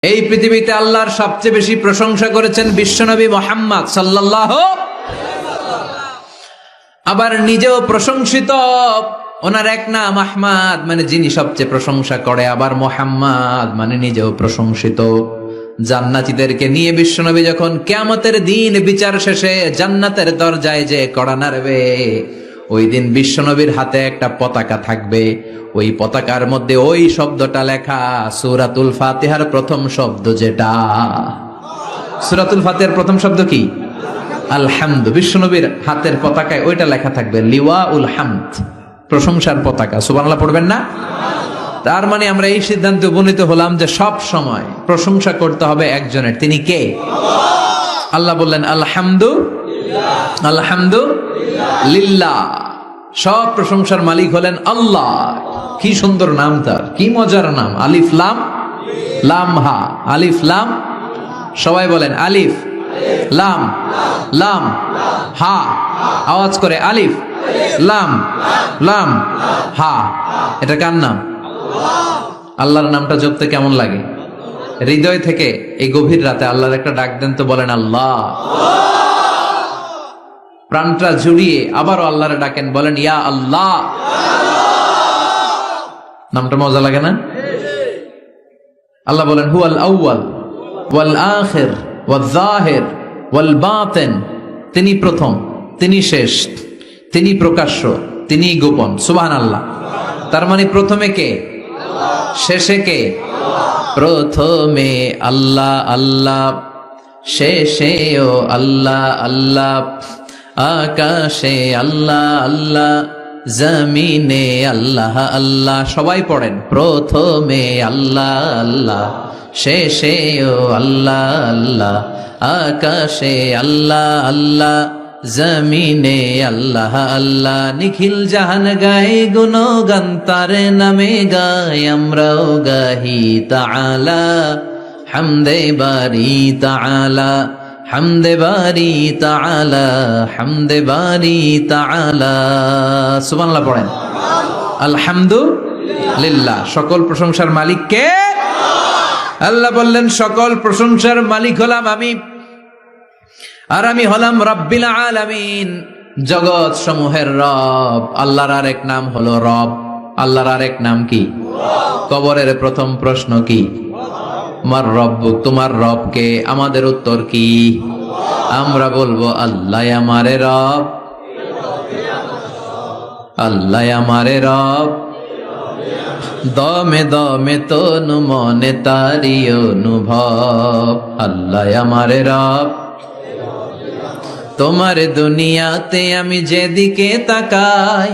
এই পৃথিবীতে আল্লাহর সবচেয়ে বেশি প্রশংসা করেছেন বিশ্বনবী মুহাম্মদ সাল্লাল্লাহু, আবার নিজেও প্রশংসিত। ওনার এক নাম আহমদ, মানে যিনি সবচেয়ে প্রশংসা করে, আবার মুহাম্মদ মানে নিজেও প্রশংসিত। জান্নাতীদেরকে নিয়ে বিশ্বনবী যখন কিয়ামতের দিন বিচার শেষে জান্নাতের দরজায় যে কড়া নাড়বে, ওই দিন বিশ্বনবীর হাতে একটা পতাকা থাকবে। ওই পতাকার মধ্যে ওই শব্দটা লেখা, সূরাতুল ফাতিহার প্রথম শব্দ যেটা। সূরাতুল ফাতিহার প্রথম শব্দ কি? আলহামদু। বিশ্বনবীর হাতের পতাকায় ওইটা লেখা থাকবে, লিওয়াউল হামদ, প্রশংসার পতাকা। সুবহানাল্লাহ পড়বেন না? তার মানে আমরা এই সিদ্ধান্তে উপনীত হলাম যে সব সময় প্রশংসা করতে হবে একজনের। তিনি কে? আল্লাহ বললেন আলহামদু আলহামদু লিল্লাহ। সব প্রশংসার মালিক হলেন আল্লাহ। কি সুন্দর নাম তার, কি মজার নাম। আলিফ লাম লাম হা, আলিফ লাম। সবাই বলেন আলিফ লাম লাম হা। আওয়াজ করে আলিফ লাম লাম হা। এটা কার নাম? আল্লাহর নামটা জপতে কেমন লাগে? হৃদয় থেকে এই গভীর রাতে আল্লাহর একটা ডাক দেন তো, বলেন আল্লাহ। প্রাণটা জুড়িয়ে আবারও আল্লাহরে ডাকেন, বলেন ইয়া আল্লাহ। নামটা মজা লাগে না? আল্লাহ বলেন হুয়াল আউয়াল ওয়াল আখির ওয়াল যাহির ওয়াল বাতিন। তিনি প্রথম, তিনি শেষ, তিনি প্রকাশ্য, তিনি গোপন। সুবহানাল্লাহ। তার মানে প্রথমে কে, শেষে কে? প্রথমে আল্লাহ আল্লাহ, শেষেও আল্লাহ আল্লাহ, আকাশে আল্লাহ আল্লাহ, জমিনে আল্লাহ আল্লাহ। সবাই পড়েন, প্রথমে আল্লাহ আল্লাহ, শেষেও আল্লাহ আল্লাহ, আকাশে আল্লাহ আল্লাহ, জমিনে আল্লাহ আল্লাহ। নিখিল জাহান গায়ে গুণগান, তার নামে গায় আমরাও গাহি তাআলা। হামদে বারি তাআলা, হামদে বারি তাআলা, হামদে বারি তাআলা। সুবহানাল্লাহ পড়েন। আলহামদুলিল্লাহ। সকল প্রশংসার মালিক কে? আল্লাহ বললেন সকল প্রশংসার মালিক হলাম আমি, আর আমি হলাম রব্বিল আলামিন, জগৎ সমূহের রব। আল্লাহর আরেক নাম হলো রব। আল্লাহর আরেক নাম কি? কবরের প্রথম প্রশ্ন কি? মার রব্বুক, তোমার রব কে? আমাদের উত্তর কি? আমরা বলবো আল্লাহ আমারে রব, আল্লাহ আমারে রব। দমে দমে তনু মনে তারি অনুভব, আল্লাহ আমারে রব। তোমার দুনিয়াতে আমি যেদিকে তাকাই,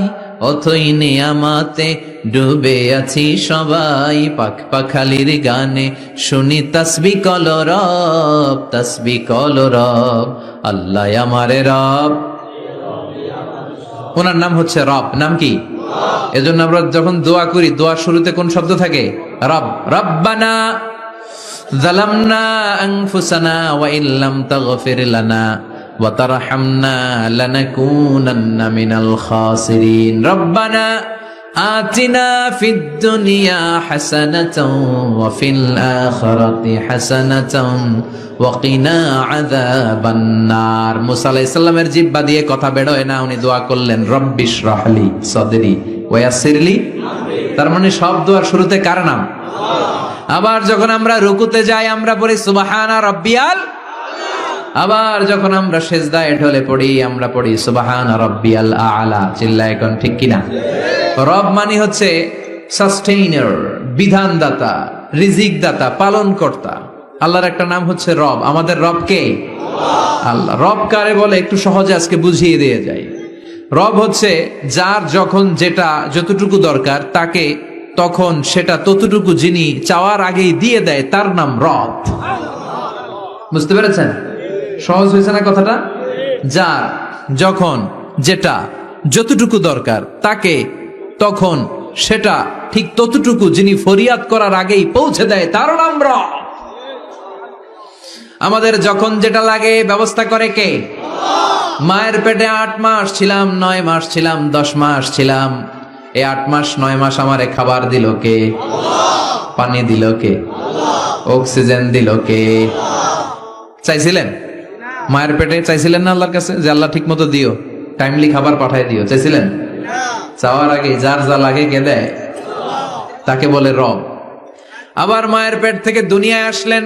অথই নিয়ামতে ডুবে আছি সবাই। পাখ পাখালির গানে শুনি তাসবিহ কলরব, তাসবিহ কলরব, আল্লাহ আমারে রব। ওনার নাম হচ্ছে রব। নাম কি? এজন্য আমরা যখন দোয়া করি, দোয়ার শুরুতে কোন শব্দ থাকে? রব। রব্বানা যালামনা আনফুসানা ওয়া ইল্লাম তাগফির লানা ওয়া তারহামনা লানাকুনান্না মিনাল খাসিরিন। রব্বানা আতিনা ফিদ দুনিয়া হাসানাতাও ওয়া ফিল আখিরাতি হাসানাতাও ওয়া কিনা আযাবান নার। মুসা আলাইহিস সালামের জিহ্বা দিয়ে কথা বের হয় না, উনি দোয়া করলেন রব্বিশ রাহলি সাদরি ওয়া ইয়াসসিরলি আমরি। তার মানে সব দোয়ার শুরুতে কার নাম? আবার যখন আমরা রুকুতে যাই আমরা পড়ি সুবহানা রাব্বিয়াল। আবার যখন আমরা সেজদায় ঢলে পড়ি আমরা পড়ি সুবহানা রাব্বিয়াল আ'লা। চিল্লায় এখন ঠিক কিনা? রব মানে হচ্ছে সাস্টেইনার, বিধানদাতা, রিজিক দাতা, পালন কর্তা। আল্লাহর একটা নাম হচ্ছে রব। আমাদের রব কে? আল্লাহ। রব কারে বলে একটু সহজে আজকে বুঝিয়ে দিয়ে যাই। রব হচ্ছে যার যখন যেটা যতটুকু দরকার তাকে তখন সেটা ততটুকু যিনি চাওয়ার আগেই দিয়ে দেয়, তার নাম রব। বুঝতে পেরেছেন? সহজ হয়েছে না কথাটা? যার যখন যেটা যতটুকু দরকার তাকে তখন সেটা ঠিক ততটুকু যিনি ফরিয়াদ করার আগেই পৌঁছে দেয়, তার নাম রব। আমাদের যখন যেটা লাগে ব্যবস্থা করে কে? মায়ের পেটে 8 মাস ছিলাম, 9 মাস ছিলাম, 10 মাস ছিলাম, এই 8 মাস 9 মাস আমারে খাবার দিল কে? পানি দিল কে? অক্সিজেন দিল কে? চাইছিলেন? মায়ের পেটে চাইছিলেন না আল্লাহর কাছে যে আল্লাহ ঠিক মতো দিও, টাইমলি খাবার পাঠায় দিও? চাইছিলেন? চাওয়ার আগে যার যা লাগে কে দেয়? তাকে বলে রব। আবার মায়ের পেট থেকে দুনিয়ায় আসলেন,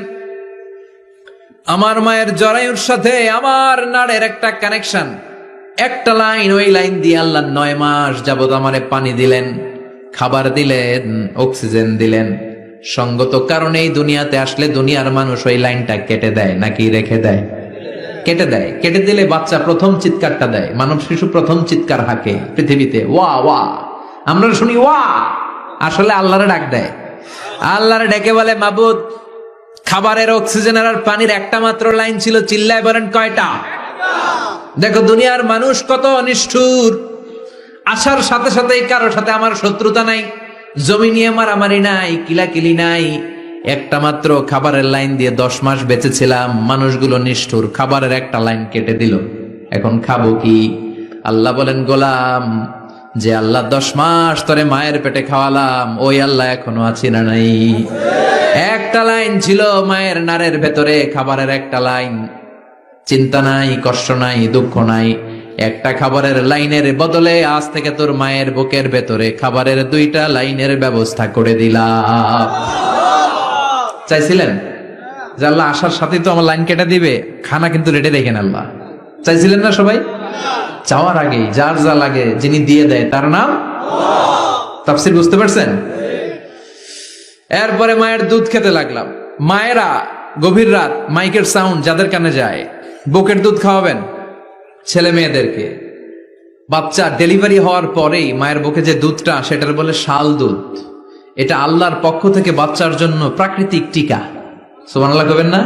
আমার মায়ের জরায়ুর সাথে আমার নাড়ের একটা কানেকশন, একটা লাইন, ওই লাইন দিয়ে আল্লাহ 9 মাস যাবত আমারে পানি দিলেন, খাবার দিলেন, অক্সিজেন দিলেন। সঙ্গত কারণেই দুনিয়াতে আসলে দুনিয়ার মানুষ ওই লাইনটা কেটে দেয় নাকি রেখে দেয়? কেটে দেয়। কেটে দিলে বাচ্চা প্রথম চিৎকারটা দেয়, মানব শিশু প্রথম চিৎকার হাঁকে পৃথিবীতে, ওয়া ওয়া। আমরা শুনি ওয়া, আসলে আল্লাহরে ডাক দেয়। আল্লাহরে ডেকে বলে, মাবুদ, খাবারের, অক্সিজেনের আর পানির একটা মাত্র লাইন ছিল, চিল্লায় বলেন কয়টা? দেখো দুনিয়ার মানুষ কত নিষ্ঠুর। আসার সাথে সাথে কারোর সাথে আমার শত্রুতা নাই, জমি নিয়ে মারামারি নাই, কিলাকিলি নাই, একটা মাত্র খাবারের লাইন দিয়ে 10 মাস বেঁচেছিলাম। মানুষগুলো নিষ্ঠুর, খাবারের একটা লাইন কেটে দিল, এখন খাবো কি? আল্লাহ বলেন, গোলাম, যে আল্লাহ 10 মাস তোরে মায়ের পেটে খাওয়ালাম, ওই আল্লাহ এখনো আছি না নাই? একটা লাইন ছিল মায়ের নাড়ের ভেতরে, খাবারের একটা লাইন, চিন্তা নাই, কষ্ট নাই, দুঃখ নাই। একটা খাবারের লাইনের বদলে আজ থেকে তোর মায়ের বুকের ভেতরে খাবারের 2টা লাইনের ব্যবস্থা করে দিলাম। চাইছিলেন যে আল্লাহ আসার সাথেই তো আমার লাইন কেটে দিবে, খানা কিন্তু রেডি রেখেন আল্লাহ? চাইছিলেন না সবাই? চাওয়ার আগে যার যা লাগে যিনি দিয়ে দেয় তার নাম তাফসীর। বুঝতে পারছেন? এরপরে মায়ের দুধ খেতে লাগলাম। মায়েরা গভীর রাত মাইকের সাউন্ড যাদের কানে যায়, বুকের দুধ খাওয়াবেন ছেলে মেয়েদেরকে। বাচ্চা ডেলিভারি হওয়ার পরেই মায়ের বুকে যে দুধটা, সেটার বলে শাল দুধ। এটা আল্লাহর পক্ষ থেকে বাচ্চার জন্য প্রাকৃতিক টিকা। সুবহানাল্লাহ কবেন না?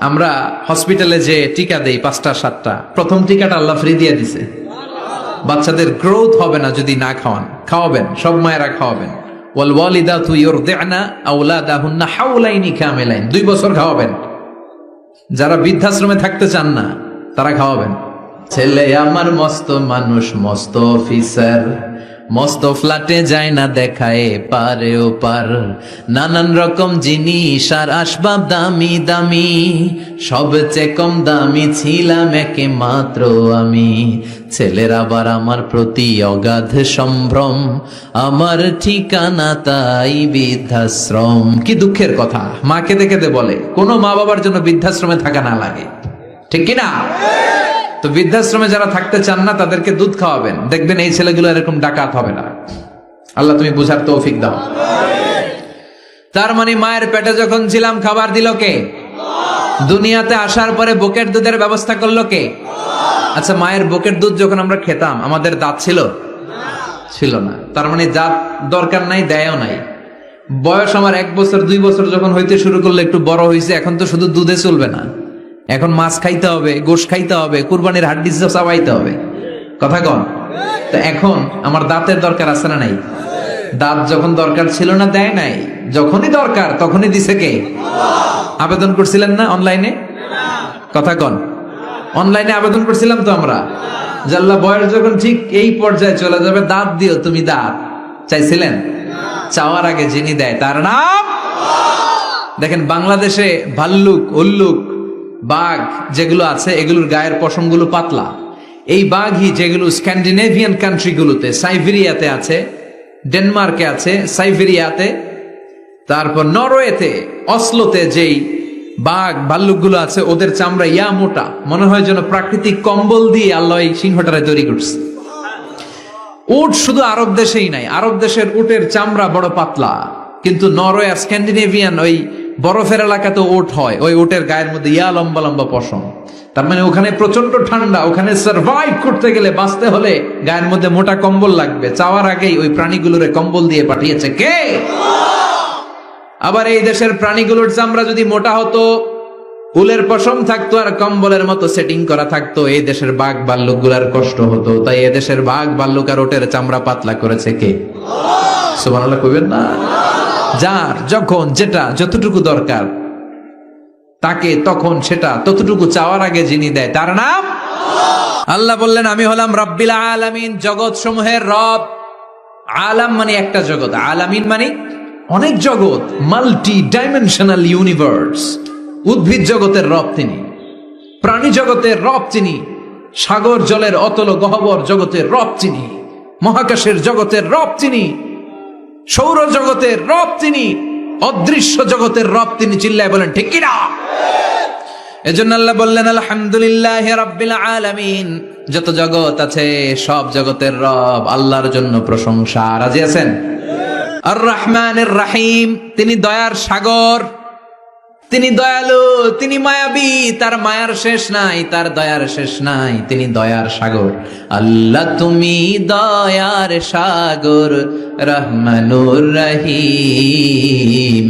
আমরা হসপিটালে যে টিকা দেই 5টা 7টা, প্রথম টিকাটা আল্লাহ ফ্রি দিয়ে দিছে। বাচ্চাদের গ্রোথ হবে না যদি না খাওয়ান, খাওয়াবেন, সব মায়েরা খাওয়াবেন। ওয়াল ওয়ালিদাতু ইউরদি'না আওলাদাহুন্না হাওলাইনি কামিলাইন, 2 বছর খাওয়াবেন। যারা বৃদ্ধাশ্রমে থাকতে চান না তারা খাওয়াবেন। ছেলে আমার মস্ত মানুষ, মস্ত অফিসার, মস্ত ফ্ল্যাটে যায় না দেখায় পারে ও পার, নানান রকম জিনিস আর আসবাব দামি দামি, সবচেয়ে কম দামি ছিলাম একে মাত্র আমি। ছেলের আবার আমার প্রতি অগাধ সম্ভ্রম, আমার ঠিকানা তাই বৃদ্ধাশ্রম। কি দুঃখের কথা, মা কেঁদে কেঁদে বলে কোনো মা বাবার জন্য বৃদ্ধাশ্রমে থাকা না লাগে, ঠিক কিনা? তো বৃদ্ধাশ্রমে যারা থাকতে চান না তাদেরকে দুধ খাওয়াবেন, দেখবেন এই ছেলেগুলো এরকম ডাকাত হবে না। আল্লাহ তুমি বুঝার তৌফিক দাও। তার মানে মায়ের পেটে যখন ছিলাম খাবার দিল কে? দুনিয়াতে আসার পরে বুকের দুধের ব্যবস্থা করলো কে? আচ্ছা, মায়ের বুকের দুধ যখন আমরা খেতাম আমাদের দাঁত ছিল? ছিল না। তার মানে দাঁত দরকার নাই, দেয়ও নাই। বয়স আমার 1 বছর 2 বছর যখন হইতে শুরু করলো, একটু বড় হয়েছে, এখন তো শুধু দুধে চলবে না, এখন মাছ খাইতে হবে, গোশ খাইতে হবে, কুরবানির হাড্ডি চাবাইতে হবে। কথা কন? তো এখন আমার দাঁতের দরকার আছে না নাই? দাঁত যখন দরকার ছিল না দেয় নাই, যখনই দরকার তখনই দিছে কে? আবেদন করছিলেন না অনলাইনে? কথা কন? অনলাইনে আবেদন করছিলাম তো আমরা, জাল্লা বয়স যখন ঠিক এই পর্যায়ে চলে যাবে, দাঁত দিও তুমি, দাঁত চাইছিলেন? চাওয়ার আগে যিনি দেয় তার নাম। দেখেন বাংলাদেশে ভাল্লুক, উল্লুক, বাঘ যেগুলো আছে এগুলোর গায়ের পশমগুলো পাতলা। এই বাঘই যেগুলো স্ক্যান্ডিনেভিয়ান কান্ট্রিগুলোতে, সাইবেরিয়াতে আছে, ডেনমার্কে আছে, সাইবেরিয়াতে, তারপর নরওয়েতে, অসলোতে যেই বাঘ ভাল্লুকগুলো আছে ওদের চামড়া ইয়া মোটা, মনে হয় যেন প্রাকৃতিক কম্বল দিয়ে আল্লাহ এই সিংহটারে তৈরি করছে। উট শুধু আরব দেশেই নাই, আরব দেশের উটের চামড়া বড় পাতলা, কিন্তু নরওয়ে আর স্ক্যান্ডিনেভিয়ান ওই বরফের এলাকাতে উট হয়, ওই উটের গায়ের মধ্যে ইয়া লম্বা লম্বা পশম। তার মানে ওখানে প্রচন্ড ঠান্ডা, ওখানে সার্ভাইভ করতে গেলে, বাঁচতে হলে গায়ের মধ্যে মোটা কম্বল লাগবে। চাওয়ার আগেই ওই প্রাণীগুলোরে কম্বল দিয়ে পাঠিয়েছে কে? আবার এই দেশের প্রাণীগুলোর চামড়া যদি মোটা হতো, উলের পশম থাকতো আর কম্বলের মতো সেটিং করা থাকতো, এই দেশের বাঘ ভাল্লুক গুলার কষ্ট হতো। তাই এদেশের বাঘ ভাল্লুক আর ওটের চামড়া পাতলা করেছে কে? সুবহানাল্লাহ কইবেন না? যার যখন যেটা যতটুকু দরকার তাকে তখন সেটা ততটুকু চাওয়ার আগে যিনি দেয় তার নাম আল্লাহ। বললেন আমি হলাম রব্বিল আলামিন, জগৎ সমূহের রব। আলাম মানে একটা জগৎ, আলামিন মানে অনেক জগৎ, মাল্টি ডাইমেনশনাল ইউনিভার্স। উদ্ভিদ জগতের রব তিনি, প্রাণী জগতের রব তিনি, সাগর জলের অতল গহ্বর জগতের রব তিনি, মহাকাশের জগতের রব তিনি, সৌর জগতের রব তিনি, অদৃশ্য জগতের রব তিনি। চিল্লায় বলেন ঠিক কিনা? এজন্য আল্লাহ বললেন আলহামদুলিল্লাহি রাব্বিল আলামিন। যত জগৎ আছে সব জগতের রব আল্লাহর জন্য প্রশংসা। রাজি আছেন? আর রহমানির রহিম, তিনি দয়ার সাগর, তিনি দয়ালু, তিনি মায়াবী, তার মায়ার শেষ নাই, তার দয়ার শেষ নাই, তিনি দয়ার সাগর। আল্লাহ তুমি দয়ার সাগর, রহমানুর রহিম,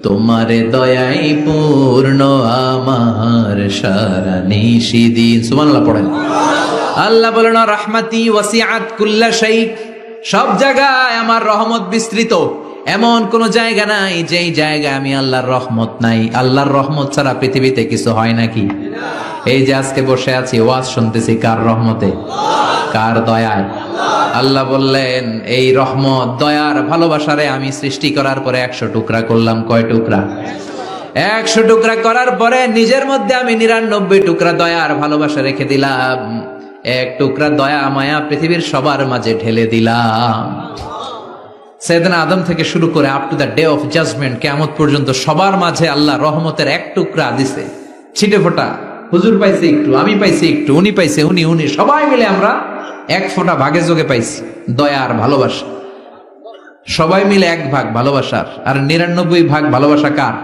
তোমার দয়াই পূর্ণ আমার সারা নিশিদিন। সুবহানাল্লাহ পড়েন। আল্লাহ বলেন রাহমাতি ওয়াসিআত কুল্লা শাই, সব জায়গায় আমার রহমত বিস্তৃত। এমন কোন জায়গা নাই যেই জায়গায় আমি আল্লাহর রহমত নাই। আল্লাহর রহমত ছাড়া পৃথিবীতে কিছু হয় নাকি? এই যে আজকে বসে আছি, ওয়াজ শুনতেছি, কার রহমতে? কার দয়ায়? আল্লাহ বললেন এই রহমত, দয়ার, ভালোবাসারে আমি সৃষ্টি করার পরে 100 টুকরা করলাম। কয় টুকরা? 100 টুকরা করার পরে নিজের মধ্যে আমি 99 টুকরা দয়ার ভালোবাসা রেখে দিলাম। 1 টুকরা দয়া মায়া পৃথিবীর সবার মাঝে ঢেলে দিলাম। সাইয়েদনা আদম থেকে শুরু করে up to the day of judgement, কিয়ামত পর্যন্ত সবার মাঝে আল্লাহ রহমতের 1 টুকরা দিছে, ছিটে ফোঁটা। হুজুর পাইছে একটু, আমি পাইছি একটু, উনি পাইছে, উনি সবাই মিলে আমরা 1 ফোঁটা ভাগে যোগে পাইছি দয়ার ভালোবাসা। সবাই মিলে 1 ভাগ ভালোবাসার, আর 99 ভাগ ভালোবাসা কার?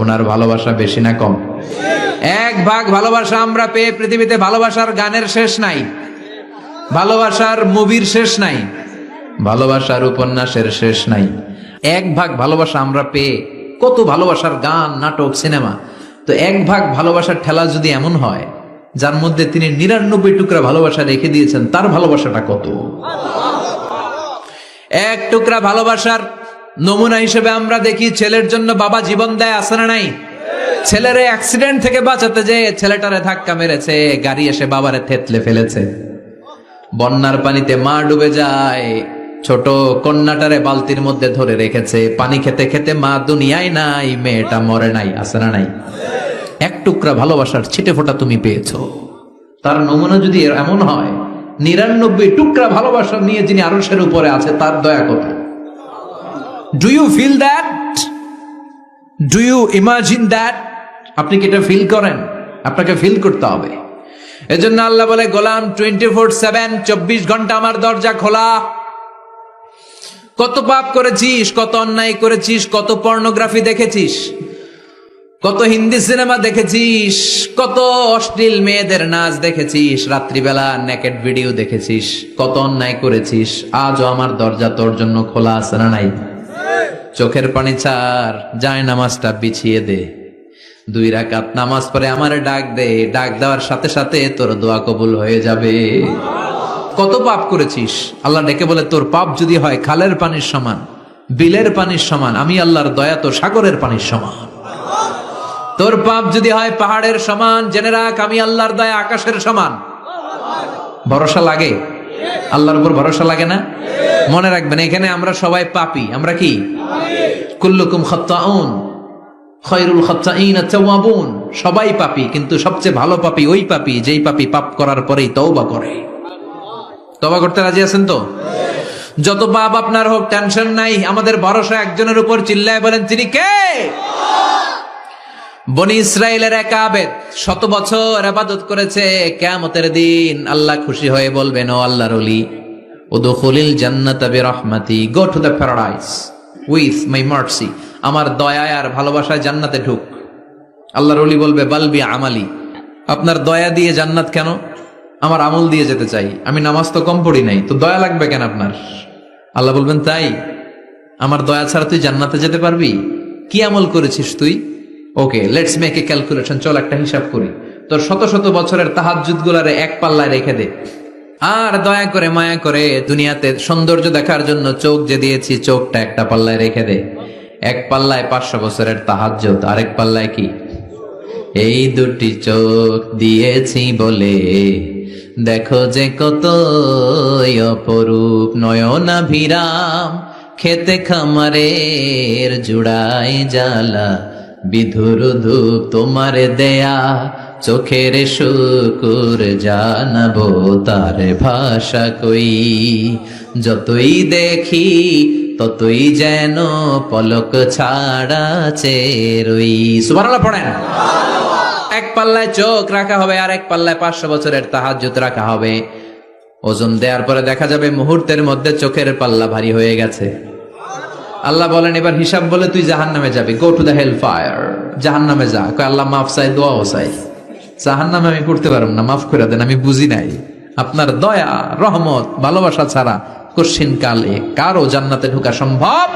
ওনার ভালোবাসা বেশি না কম? 1 ভাগ ভালোবাসা আমরা পেয়ে পৃথিবীতে ভালোবাসার গানের শেষ নাই, ভালোবাসার মুভির শেষ নাই, ভালোবাসার উপন্যাসের শেষ নাই। 1 ভাগ ভালোবাসা আমরা পেয়ে কত ভালোবাসার গান, নাটক, সিনেমা। তো 1 ভাগ ভালোবাসার ঠেলা যদি এমন হয়, যার মধ্যে তিনি 99 টুকরা ভালোবাসা রেখে দিয়েছেন, তার ভালোবাসাটা কত? 1 টুকরা ভালোবাসার নমুনা হিসেবে আমরা দেখি ছেলের জন্য বাবা জীবন দেয়, আছে না নাই? ছেলের অ্যাক্সিডেন্ট থেকে বাঁচাতে যে ছেলেটারে ধাক্কা মেরেছে, গাড়ি এসে বাবারে থেতলে ফেলেছে। বন্যার পানিতে মা ডুবে যায়, ছোট কন্যাটারে বালতির মধ্যে ধরে রেখেছে, পানি খেতে খেতে মা দুনিয়ায় নাই, মেয়েটা মরে নাই, আছে না নাই? 1 টুকরা ভালোবাসার ছিটে ফোঁটা তুমি পেয়েছো। তার নমুনা যদি এমন হয়, 99 টুকরা ভালোবাসা নিয়ে যিনি আরশের উপরে আছে, তার দয়া কত? Do you feel that? Do you imagine that? আপনি কি এটা ফিল করেন? আপনাকে ফিল করতে হবে। এজন্য আল্লাহ বলে গোলাম 24/7, 24 ঘন্টা আমার দরজা খোলা। কত পাপ করেছিস, কত অন্যায় করেছিস, কত পর্নোগ্রাফি দেখেছিস, কত হিন্দি সিনেমা দেখেছিস, কত অশ্লীল মেয়েদের নাচ দেখেছিস, রাত্রিবেলা নেকেড ভিডিও দেখেছিস, কত অন্যায় করেছিস, আজও আমার দরজা তোর জন্য খোলা আছে না নাই? চোখের পানি ছাড়, যায় নামাজটা বিছিয়ে দে, 2 রাকাত নামাজ পড়ে আমারে ডাক দে, ডাক দেওয়ার সাথে সাথে তোর দোয়া কবুল হয়ে যাবে। কত পাপ করেছিস, আল্লাহ ডেকে বলে তোর পাপ যদি হয় খালের পানির সমান, বিলের পানির সমান, আমি আল্লাহর দয়া তো সাগরের পানির সমান। তোর পাপ যদি হয় পাহাড়ের সমান, জেনে রাখ আমি আল্লাহর দয়া আকাশের সমান। ভরসা লাগে? আল্লাহর উপর ভরসা লাগে না? মনে রাখবেন এখানে আমরা সবাই পাপী। আমরা কি? কুল্লুকুম খাত্তাউন খায়রুল খাত্তাইন আত-তাওয়াবুন। সবাই পাপী, কিন্তু সবচেয়ে ভালো পাপী ওই পাপী যেই পাপী পাপ করার পরেই তওবা করে। তওবা করতে রাজি আছেন তো? যত পাপ আপনার হোক টেনশন নাই, আমাদের ভরসা একজনের উপর। চিল্লায় বলেন তিনি কে? বনি ইসরাইলের এক আবেদ 100 বছর ইবাদত করেছে। কিয়ামতের দিন আল্লাহ খুশি হয়ে বলবেন, ও আল্লাহর ওলি, উদখুলিল জান্নাতা বিরহমাতি, go to the paradise with my mercy. আমার দয়া আর ভালোবাসায় জান্নাতে ঢুক। আল্লাহর ওলি বলবে, বালবি আমালি, আপনার দয়া দিয়ে জান্নাত কেন? আমার আমল দিয়ে যেতে চাই, আমি নামাজ তো কম পড়ি নাই, তো দয়া লাগবে কেন আপনার? আল্লাহ বলবেন, তাই? আমার দয়া ছাড়া তুই জান্নাতে যেতে পারবি? কি আমল করেছিস তুই? ওকে, লেটস মেক এ ক্যালকুলেশন, চল একটা হিসাব করি। তোর 100 বছরের তাহাজ্জুদ গুলারে 1 পাল্লায় রেখে দে, আর দয়া করে মায়া করে দুনিয়াতে সৌন্দর্য দেখার জন্য চোখ যে দিয়েছি, চোখটা একটা পাল্লায় রেখে দে। 1 পাল্লায় 500 বছরের তাহাজ্জুদ, আরেক পাল্লায় কি? এই 2টি চোখ দিয়েছি বলে দেখো যে কত অপরূপ নয়নাভিরাম, খেতে খামারের জুড়াই জ্বালা, বিধুর ধূপ তোমার দেয়া, চোখের শুকুর জানাবো তার ভাষা কই। যতই দেখি ততই যেন পলক ছাড়া চেরই। সুবহানাল্লাহ পড়েন। এক পাল্লায় চোখ রাখা হবে আর এক পাল্লায় 500 বছরের তাহাজ্জুদ রাখা হবে। ওজন দেওয়ার পরে দেখা যাবে মুহূর্তের মধ্যে চোখের পাল্লা ভারী হয়ে গেছে। আল্লাহ বলেন এবার হিসাব বলে তুই জাহান্নামে যাবি, go to the hell fire, জাহান্নামে যা। কয় আল্লাহ মাফ চাই, দোয়াও চাই, জাহান্নামে আমি পড়তে পারব না, মাফ করে দেন, আমি বুঝি নাই। আপনার দয়া রহমত ভালোবাসা ছাড়া কশিন কালে কারো জান্নাতে ঢোকা সম্ভব